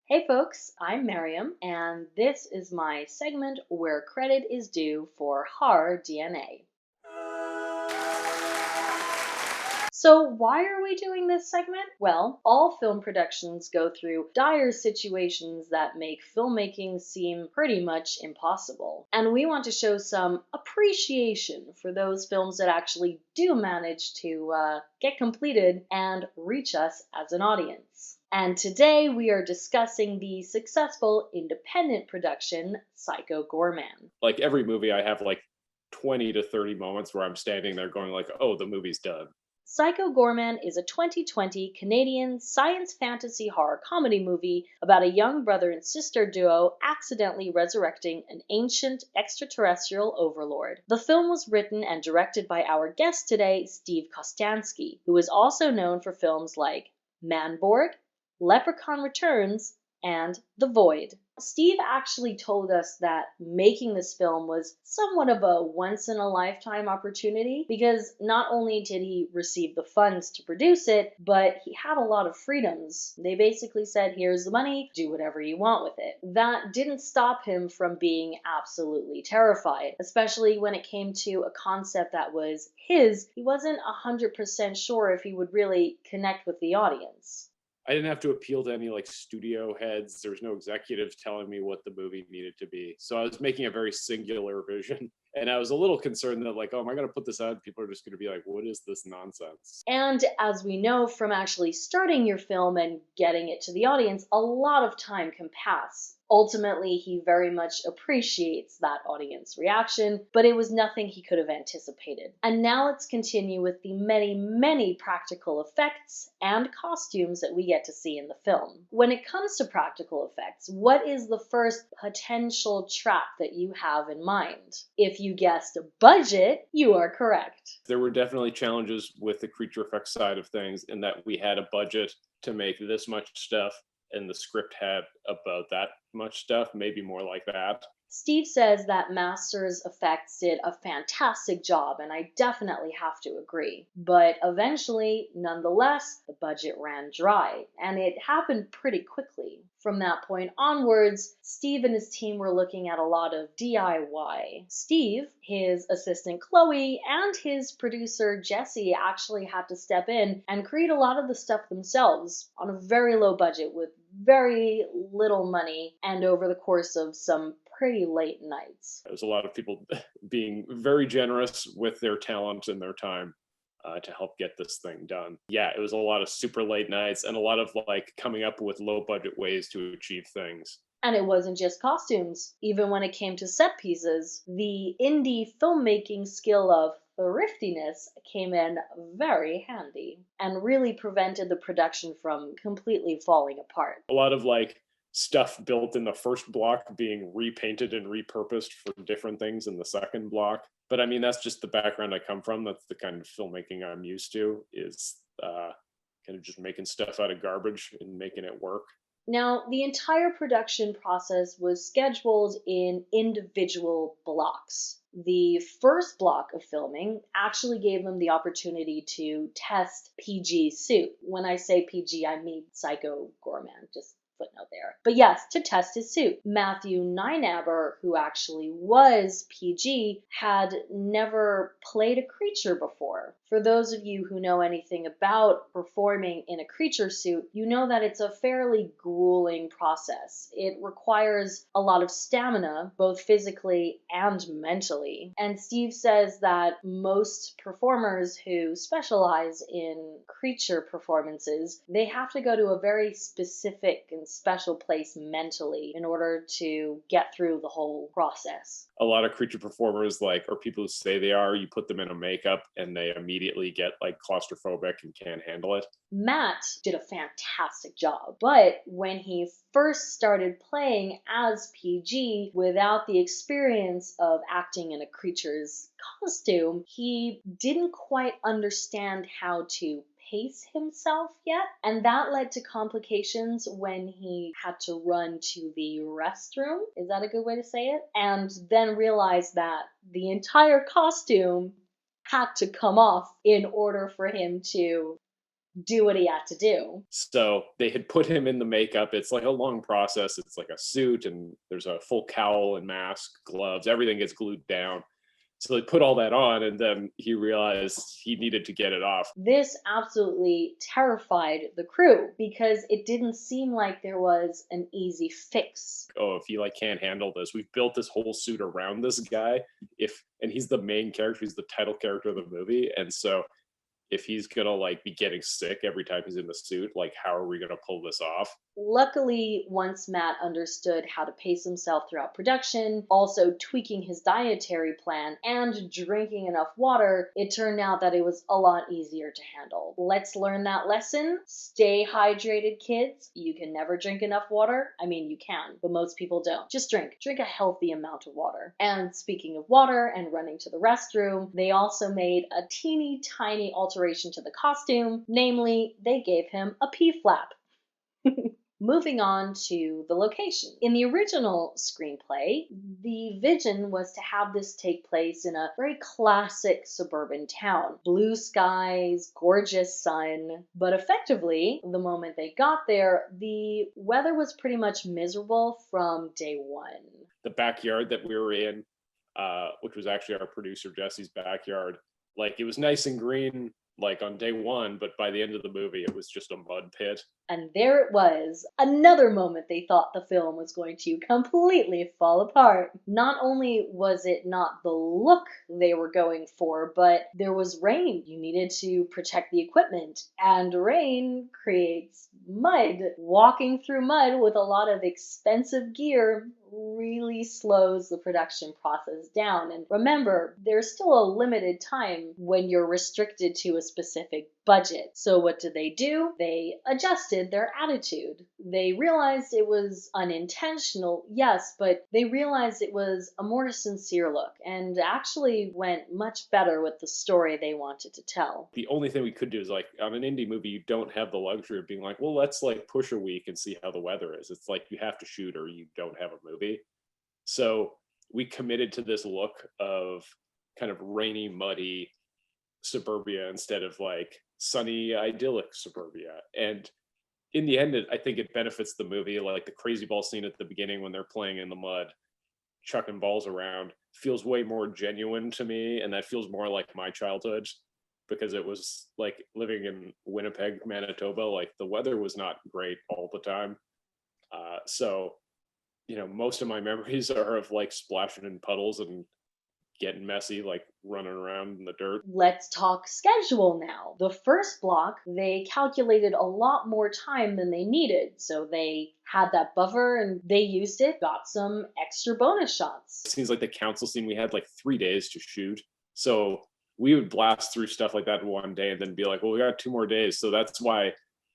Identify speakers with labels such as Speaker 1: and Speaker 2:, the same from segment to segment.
Speaker 1: Hey folks, I'm Miriam, and this is my segment where credit is due for horror DNA. So, why are we doing this segment? Well, all film productions go through dire situations that make filmmaking seem pretty much impossible. And we want to show some appreciation for those films that actually do manage to get completed and reach us as an audience. And today we are discussing the successful independent production, Psycho Goreman.
Speaker 2: Like every movie, I have like 20 to 30 moments where I'm standing there going like, oh, the movie's done.
Speaker 1: Psycho Goreman is a 2020 Canadian science fantasy horror comedy movie about a young brother and sister duo accidentally resurrecting an ancient extraterrestrial overlord. The film was written and directed by our guest today, Steve Kostanski, who is also known for films like Manborg, Leprechaun Returns, and The Void. Steve actually told us that making this film was somewhat of a once in a lifetime opportunity because not only did he receive the funds to produce it, but he had a lot of freedoms. They basically said, here's the money, do whatever you want with it. That didn't stop him from being absolutely terrified, especially when it came to a concept that was his. He wasn't 100% sure if he would really connect with the audience.
Speaker 2: I didn't have to appeal to any like studio heads. There was no executive telling me what the movie needed to be. So I was making a very singular vision. And I was a little concerned that like, oh, am I going to put this out? People are just going to be like, what is this nonsense?
Speaker 1: And as we know from actually starting your film and getting it to the audience, a lot of time can pass. Ultimately, he very much appreciates that audience reaction, but it was nothing he could have anticipated. And now let's continue with the many, many practical effects and costumes that we get to see in the film. When it comes to practical effects, what is the first potential trap that you have in mind? If you guessed budget, you are correct.
Speaker 2: There were definitely challenges with the creature effects side of things in that we had a budget to make this much stuff and the script had about that much stuff, maybe more like that.
Speaker 1: Steve says that Masters Effects did a fantastic job, and I definitely have to agree. But eventually, nonetheless, the budget ran dry, and it happened pretty quickly. From that point onwards, Steve and his team were looking at a lot of DIY. Steve, his assistant Chloe, and his producer Jesse actually had to step in and create a lot of the stuff themselves on a very low budget with very little money and over the course of some pretty late nights.
Speaker 2: There's a lot of people being very generous with their talent and their time to help get this thing done. Yeah, it was a lot of super late nights and a lot of like coming up with low budget ways to achieve things.
Speaker 1: And it wasn't just costumes. Even when it came to set pieces, the indie filmmaking skill of thriftiness came in very handy and really prevented the production from completely falling apart.
Speaker 2: A lot of like stuff built in the first block being repainted and repurposed for different things in the second block. But I mean, that's just the background I come from. That's the kind of filmmaking I'm used to, is kind of just making stuff out of garbage and making it work.
Speaker 1: Now, the entire production process was scheduled in individual blocks. The first block of filming actually gave them the opportunity to test PG suit. When I say PG, I mean Psycho Goreman, just footnote there. But yes, to test his suit. Matthew Nineaber, who actually was PG, had never played a creature before. For those of you who know anything about performing in a creature suit, you know that it's a fairly grueling process. It requires a lot of stamina, both physically and mentally. And Steve says that most performers who specialize in creature performances, they have to go to a very specific and special place mentally in order to get through the whole process.
Speaker 2: A lot of creature performers, like, or people who say they are, you put them in a makeup and they immediately get like claustrophobic and can't handle it.
Speaker 1: Matt did a fantastic job, but when he first started playing as PG without the experience of acting in a creature's costume, he didn't quite understand how to pace himself yet, and that led to complications when he had to run to the restroom. Is that a good way to say it? And then realized that the entire costume had to come off in order for him to do what he had to do.
Speaker 2: So they had put him in the makeup. It's like a long process. It's like a suit, and there's a full cowl and mask, gloves, everything gets glued down. So they put all that on, and then he realized he needed to get it off.
Speaker 1: This absolutely terrified the crew because it didn't seem like there was an easy fix.
Speaker 2: Oh, if you like can't handle this, we've built this whole suit around this guy. If and he's the main character, he's the title character of the movie, and so if he's gonna like be getting sick every time he's in the suit, like how are we gonna pull this off?
Speaker 1: Luckily, once Matt understood how to pace himself throughout production, also tweaking his dietary plan and drinking enough water, it turned out that it was a lot easier to handle. Let's learn that lesson. Stay hydrated, kids. You can never drink enough water. I mean, you can, but most people don't. Just drink. Drink a healthy amount of water. And speaking of water and running to the restroom, they also made a teeny tiny alteration to the costume. Namely, they gave him a P-flap. Moving on to the location. In the original screenplay, the vision was to have this take place in a very classic suburban town. Blue skies, gorgeous sun, but effectively, the moment they got there, the weather was pretty much miserable from day one.
Speaker 2: The backyard that we were in, which was actually our producer Jesse's backyard, like it was nice and green like on day one, but by the end of the movie, it was just a mud pit.
Speaker 1: And there it was, another moment they thought the film was going to completely fall apart. Not only was it not the look they were going for, but there was rain. You needed to protect the equipment, and rain creates mud. Walking through mud with a lot of expensive gear really slows the production process down. And remember, there's still a limited time when you're restricted to a specific budget. So what did they do? They adjusted their attitude. They realized it was unintentional, yes, but they realized it was a more sincere look and actually went much better with the story they wanted to tell.
Speaker 2: The only thing we could do is like on an indie movie, you don't have the luxury of being like, well, let's like push a week and see how the weather is. It's like you have to shoot or you don't have a movie. So we committed to this look of kind of rainy, muddy suburbia instead of like sunny, idyllic suburbia. And in the end, I think it benefits the movie. Like the crazy ball scene at the beginning when they're playing in the mud, chucking balls around, feels way more genuine to me. And that feels more like my childhood because it was like living in Winnipeg, Manitoba. Like the weather was not great all the time. So, you know, most of my memories are of like splashing in puddles and getting messy, like running around in the dirt.
Speaker 1: Let's talk schedule now. The first block, they calculated a lot more time than they needed. So they had that buffer and they used it, got some extra bonus shots.
Speaker 2: It seems like the council scene, we had like 3 days to shoot. So we would blast through stuff like that in one day and then be like, well, we got 2 more days. So that's why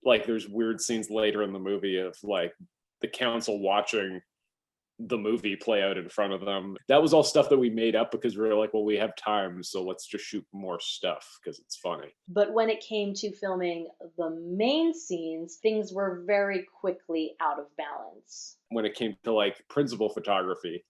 Speaker 2: like there's weird scenes later in the movie of like the council watching the movie play out in front of them. That was all stuff that we made up because we were like, well, we have time, so let's just shoot more stuff because it's funny.
Speaker 1: But when it came to filming the main scenes, things were very quickly out of balance.
Speaker 2: When it came to like principal photography,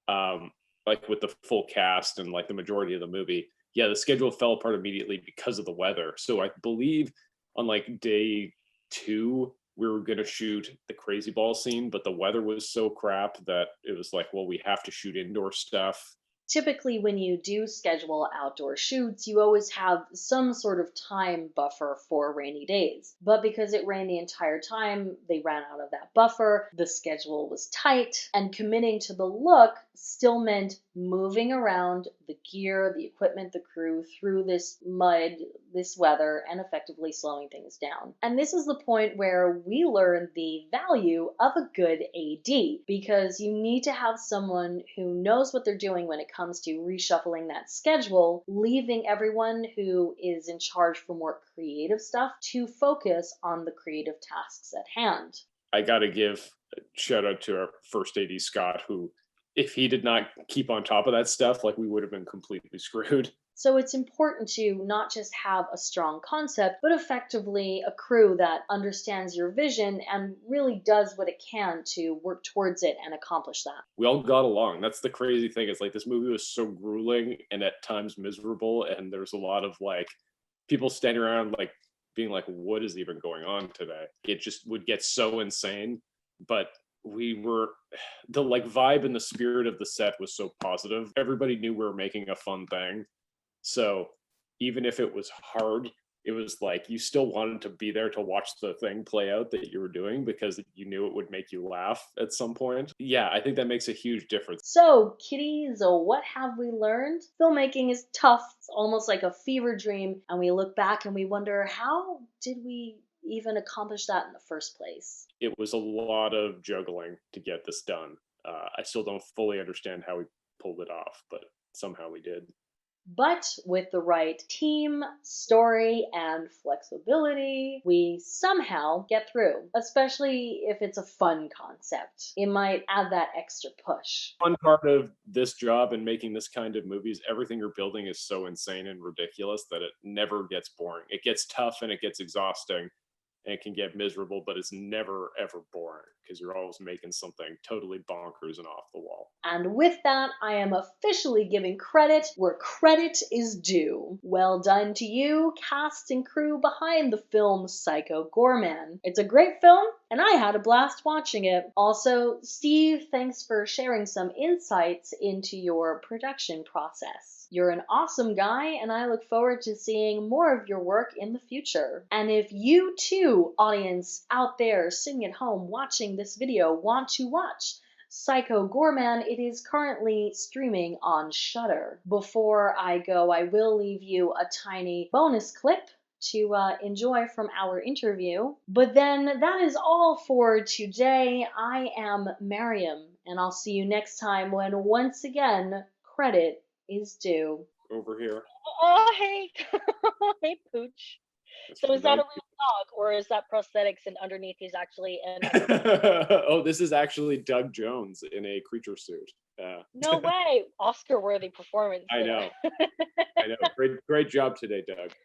Speaker 2: like with the full cast and like the majority of the movie, yeah, the schedule fell apart immediately because of the weather. So I believe on like day 2, we were going to shoot the crazy ball scene, but the weather was so crap that it was like, well, we have to shoot indoor stuff.
Speaker 1: Typically, when you do schedule outdoor shoots, you always have some sort of time buffer for rainy days. But because it rained the entire time, they ran out of that buffer, the schedule was tight, and committing to the look still meant moving around the gear, the equipment, the crew through this mud, this weather, and effectively slowing things down. And this is the point where we learn the value of a good AD, because you need to have someone who knows what they're doing when it comes to reshuffling that schedule, leaving everyone who is in charge for more creative stuff to focus on the creative tasks at hand.
Speaker 2: I got to give a shout out to our first AD, Scott, who, if he did not keep on top of that stuff, like we would have been completely screwed.
Speaker 1: So it's important to not just have a strong concept, but effectively a crew that understands your vision and really does what it can to work towards it and accomplish that.
Speaker 2: We all got along. That's the crazy thing. Is like this movie was so grueling and at times miserable, and there's a lot of like people standing around like being like, "What is even going on today?" It just would get so insane, but we were the like vibe and the spirit of the set was so positive. Everybody knew we were making a fun thing. So even if it was hard, it was like you still wanted to be there to watch the thing play out that you were doing because you knew it would make you laugh at some point. Yeah, I think that makes a huge difference.
Speaker 1: So, kiddies, what have we learned? Filmmaking is tough. It's almost like a fever dream. And we look back and we wonder, how did we even accomplish that in the first place?
Speaker 2: It was a lot of juggling to get this done. I still don't fully understand how we pulled it off, but somehow we did.
Speaker 1: But with the right team, story, and flexibility, we somehow get through, especially if it's a fun concept. It might add that extra push.
Speaker 2: Fun part of this job and making this kind of movies, everything you're building is so insane and ridiculous that it never gets boring. It gets tough and it gets exhausting and it can get miserable, but it's never ever boring because you're always making something totally bonkers and off the wall.
Speaker 1: And with that, I am officially giving credit where credit is due. Well done to you, cast and crew behind the film Psycho Goreman. It's a great film, and I had a blast watching it. Also, Steve, thanks for sharing some insights into your production process. You're an awesome guy, and I look forward to seeing more of your work in the future. And if you too, audience out there sitting at home watching this video, want to watch Psycho Goreman, it is currently streaming on Shudder. Before I go, I will leave you a tiny bonus clip to enjoy from our interview. But then that is all for today. I am Mariam, and I'll see you next time when once again credit is due.
Speaker 2: Over here.
Speaker 3: Oh, hey. Hey, Pooch.
Speaker 2: That's
Speaker 3: So is that a
Speaker 2: nice.
Speaker 3: real dog, or is that prosthetics and underneath he's actually an
Speaker 2: Oh, this is actually Doug Jones in a creature suit.
Speaker 3: No way. Oscar-worthy performance
Speaker 2: I
Speaker 3: there.
Speaker 2: know. I know. Great job today, Doug.